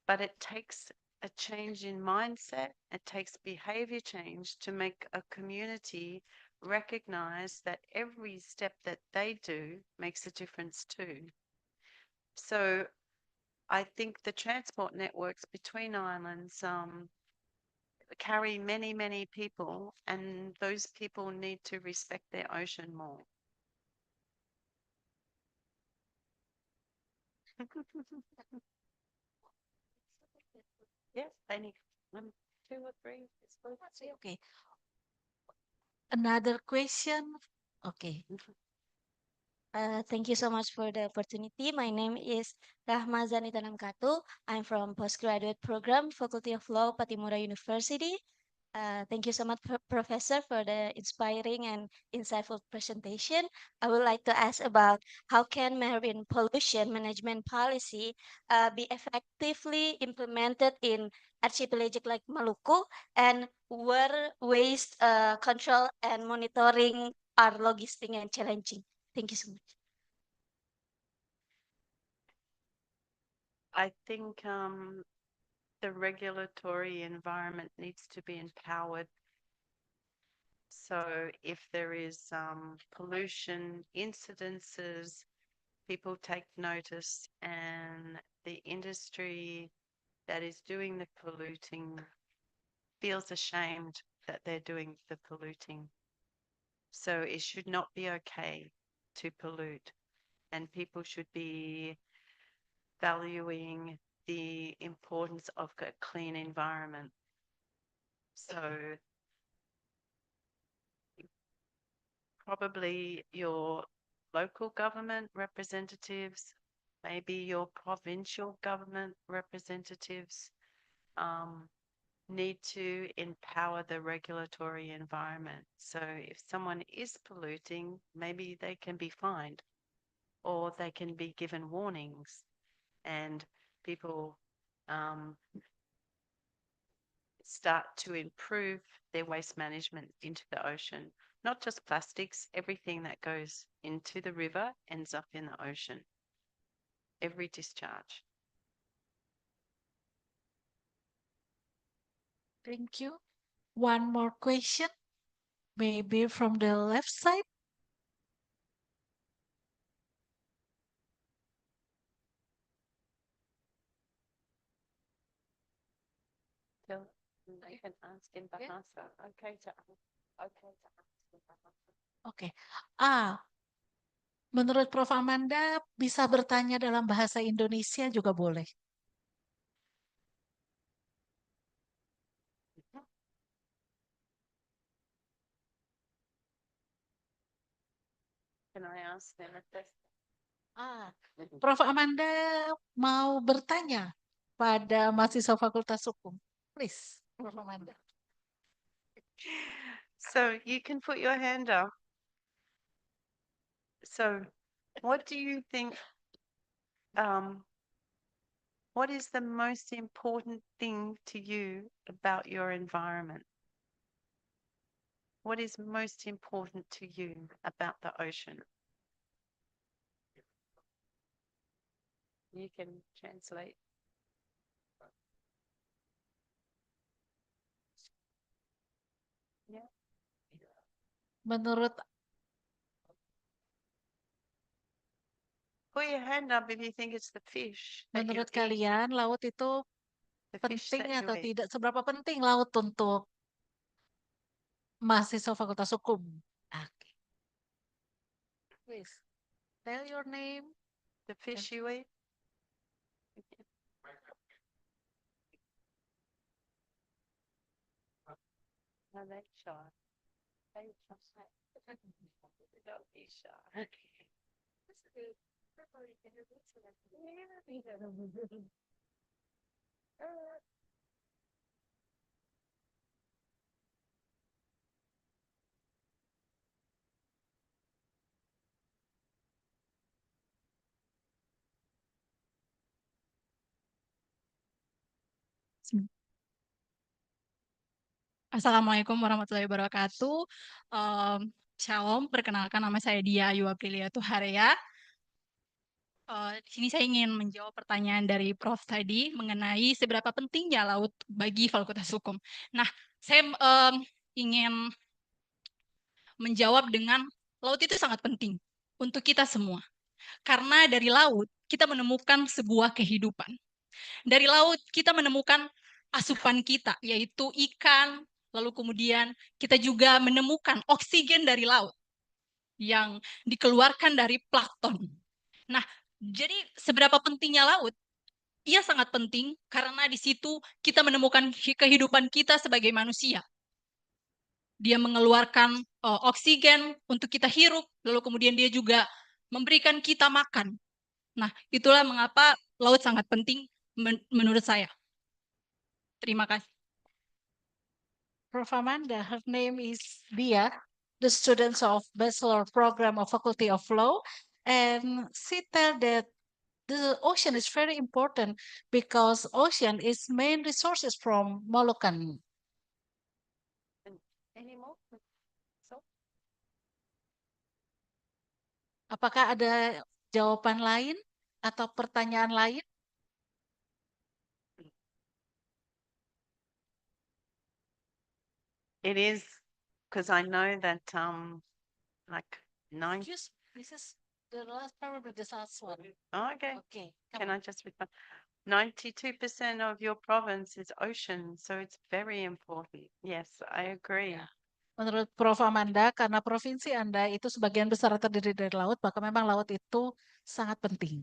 Speaker 3: But it takes a change in mindset, it takes behavior change to make a community recognize that every step that they do makes a difference too. So I think the transport networks between islands carry many, many people, and those people need to respect their ocean more. Yes, they need 1, 2 or 3. It's good.
Speaker 1: Okay. Another question. Okay.
Speaker 5: Thank you so much for the opportunity. My name is Rahma Zanita Namkatu. I'm from postgraduate program, Faculty of Law, Patimura University. Thank you so much, Professor, for the inspiring and insightful presentation. I would like to ask about how can marine pollution management policy be effectively implemented in archipelagic like Maluku, and where waste control and monitoring are logistic and challenging. Thank you so much.
Speaker 3: I think the regulatory environment needs to be empowered. So if there is pollution incidences, people take notice, and the industry that is doing the polluting feels ashamed that they're doing the polluting. So it should not be okay to pollute, and people should be valuing the importance of a clean environment. So probably your local government representatives, maybe your provincial government representatives need to empower the regulatory environment. So if someone is polluting, maybe they can be fined or they can be given warnings, and people start to improve their waste management into the ocean. Not just plastics, everything that goes into the river ends up in the ocean. Every discharge.
Speaker 1: Thank you. One more question, maybe from the left side.
Speaker 3: So they can ask in Bahasa. Okay to ask. Okay to ask in Bahasa.
Speaker 1: Oke. Menurut Prof. Amanda, bisa bertanya dalam bahasa Indonesia juga boleh.
Speaker 3: Can I ask them if this?
Speaker 1: Prof. Amanda mau bertanya pada mahasiswa Fakultas Hukum. Please, Prof. Amanda.
Speaker 3: So you can put your hand up. So what do you think, what is the most important thing to you about your environment? What is most important to you about the ocean? You can translate. Yeah.
Speaker 1: Menurut
Speaker 3: Put your hand up if you think it's the fish that you
Speaker 1: menurut
Speaker 3: eat,
Speaker 1: kalian laut itu
Speaker 3: the fish that
Speaker 1: penting
Speaker 3: you
Speaker 1: atau
Speaker 3: eat.
Speaker 1: tidak? Seberapa penting laut untuk mahasiswa Fakultas Hukum? Oke. Please, tell your name.
Speaker 3: The fish you eat. No, they shy. They shy. Don't eat Indonesia.
Speaker 2: Assalamualaikum warahmatullahi wabarakatuh. Shalom, perkenalkan nama saya Dia Ayu Aprilia Tuhareya. Di sini saya ingin menjawab pertanyaan dari Prof tadi mengenai seberapa pentingnya laut bagi Fakultas Hukum. Nah, saya ingin menjawab dengan laut itu sangat penting untuk kita semua. Karena dari laut kita menemukan sebuah kehidupan. Dari laut kita menemukan asupan kita, yaitu ikan, lalu kemudian kita juga menemukan oksigen dari laut yang dikeluarkan dari plankton. Nah, jadi seberapa pentingnya laut? Ia sangat penting karena di situ kita menemukan kehidupan kita sebagai manusia. Dia mengeluarkan oksigen untuk kita hirup, lalu kemudian dia juga memberikan kita makan. Nah, itulah mengapa laut sangat penting menurut saya. Terima kasih.
Speaker 1: Prof. Amanda, her name is Dia, the students of Bachelor Program of Faculty of Law, and she tell that the ocean is very important because ocean is main resources from Moluccan.
Speaker 3: Any more? So,
Speaker 1: Apakah ada jawaban lain atau pertanyaan lain?
Speaker 3: it is because I know that like 9.
Speaker 1: Excuse, this is the last, probably the last one.
Speaker 3: Oh, okay.
Speaker 1: Okay,
Speaker 3: Can
Speaker 1: come on.
Speaker 3: I just respond? 92% of your province is ocean, so it's very important. Yes, I agree.
Speaker 1: Ya. Menurut Prof. Amanda, karena provinsi Anda itu sebagian besar terdiri dari laut, maka memang laut itu sangat penting.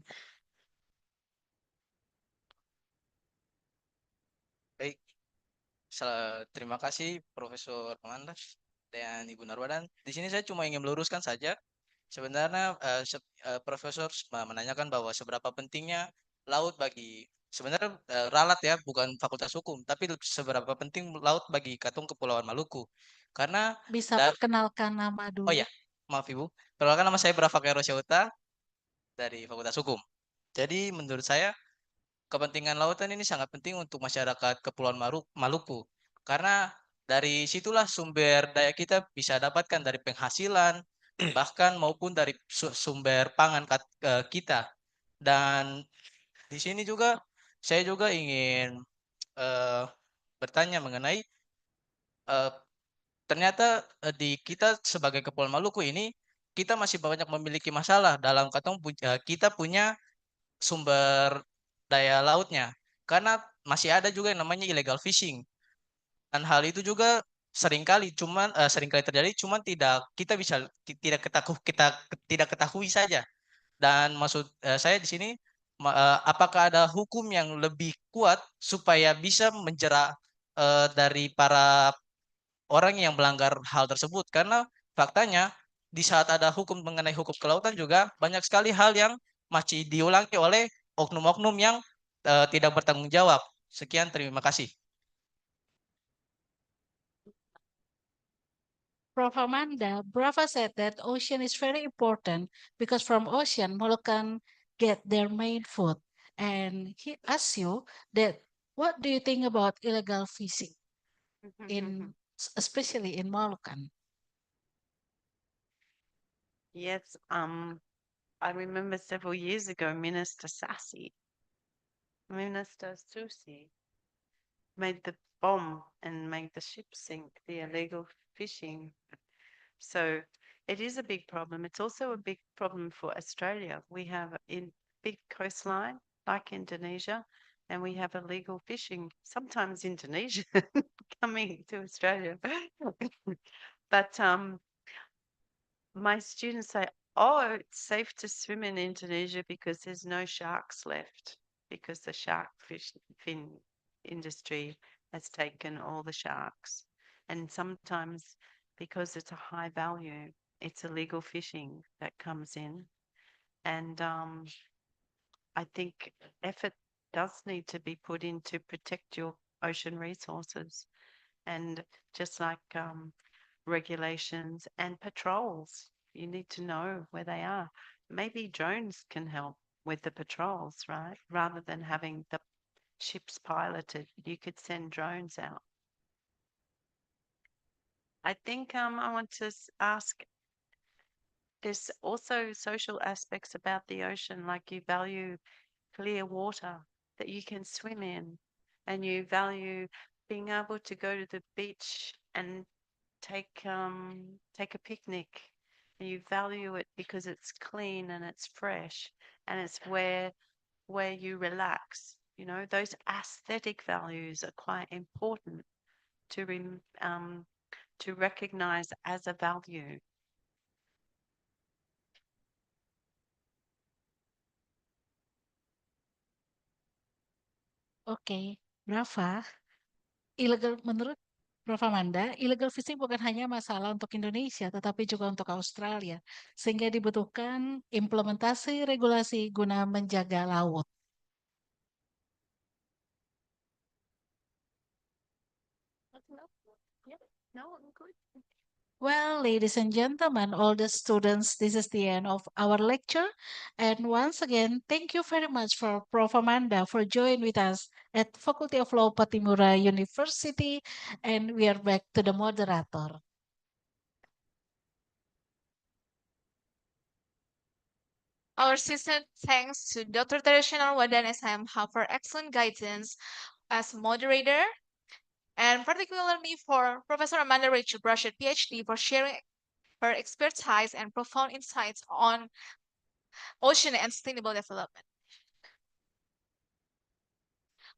Speaker 6: Baik, terima kasih Profesor Amanda dan Ibu Narwadan. Di sini saya cuma ingin meluruskan saja. Sebenarnya Profesor menanyakan bahwa seberapa pentingnya laut bagi sebenarnya ralat ya, bukan Fakultas Hukum, tapi seberapa penting laut bagi Katong Kepulauan Maluku. Karena
Speaker 1: Bisa perkenalkan nama dulu.
Speaker 6: oh ya, maaf Ibu. Perkenalkan nama saya Brafak Rosyauta dari Fakultas Hukum. Jadi menurut saya kepentingan lautan ini sangat penting untuk masyarakat Kepulauan Maluku. Karena dari situlah sumber daya kita bisa dapatkan dari penghasilan, bahkan maupun dari sumber pangan kita. Dan di sini juga saya juga ingin bertanya mengenai ternyata di kita sebagai Kepulauan Maluku ini kita masih banyak memiliki masalah dalam kita punya sumber daya lautnya karena masih ada juga yang namanya illegal fishing dan hal itu juga seringkali terjadi cuman kita tidak ketahui saja dan maksud saya di sini apakah ada hukum yang lebih kuat supaya bisa menjerat dari para orang yang melanggar hal tersebut karena faktanya di saat ada hukum mengenai hukum kelautan juga banyak sekali hal yang masih diulangi oleh oknum-oknum yang tidak bertanggung jawab. Sekian, terima kasih.
Speaker 1: Prof. Amanda, Brava said that ocean is very important because from ocean, Moluccan get their main food. And he asks you that, what do you think about illegal fishing in, especially in Moluccan?
Speaker 3: Yes, I remember several years ago, Minister Susi made the bomb and made the ship sink, the illegal fishing. So it is a big problem. It's also a big problem for Australia. We have in big coastline like Indonesia, and we have illegal fishing, sometimes Indonesian coming to Australia. But my students say, oh, it's safe to swim in Indonesia because there's no sharks left, because the fin industry has taken all the sharks. And sometimes because it's a high value, it's illegal fishing that comes in. And I think effort does need to be put in to protect your ocean resources. And just like regulations and patrols, you need to know where they are. Maybe drones can help with the patrols, right? Rather than having the ships piloted, you could send drones out. I think I want to ask, there's also social aspects about the ocean, like you value clear water that you can swim in, and you value being able to go to the beach and take a picnic, and you value it because it's clean and it's fresh, and it's where you relax. You know, those aesthetic values are quite important to recognize as a value.
Speaker 1: Oke, Rafa, illegal menurut Prof. Amanda, illegal fishing bukan hanya masalah untuk Indonesia, tetapi juga untuk Australia, sehingga dibutuhkan implementasi regulasi guna menjaga laut.
Speaker 3: No, I'm good.
Speaker 1: Well, ladies and gentlemen, all the students, this is the end of our lecture. And once again, thank you very much for Prof. Amanda for joining with us at Faculty of Law Patimura University. And we are back to the moderator.
Speaker 2: Our sincere thanks to Dr. Teresha Narwadan SMH for excellent guidance as moderator, and particularly for Professor Amanda Rachel Brashear, PhD, for sharing her expertise and profound insights on ocean and sustainable development.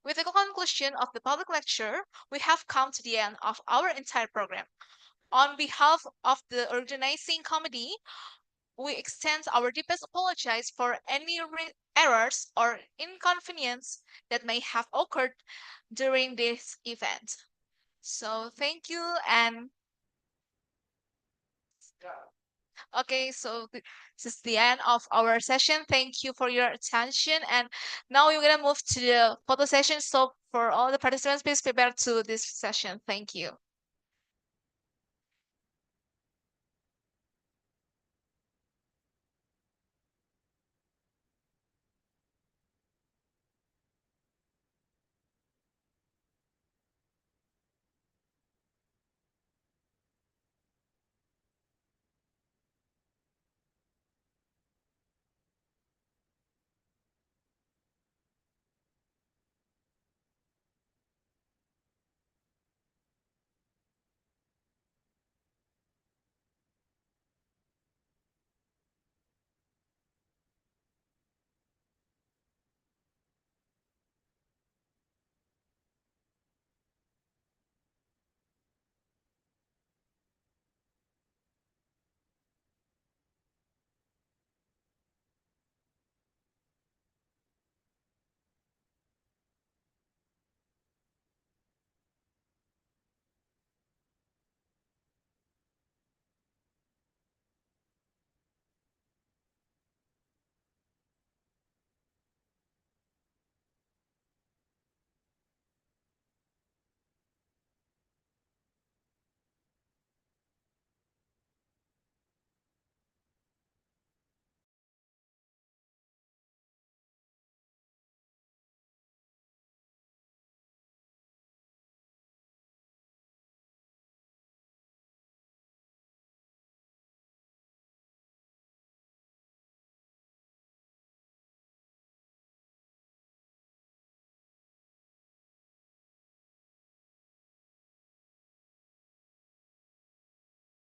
Speaker 2: With the conclusion of the public lecture, we have come to the end of our entire program. On behalf of the organizing committee, we extend our deepest apologies for any errors or inconvenience that may have occurred during this event. So thank you, and okay, so this is the end of our session. Thank you for your attention, and now we're gonna move to the photo session. So for all the participants, please prepare to this session. Thank you.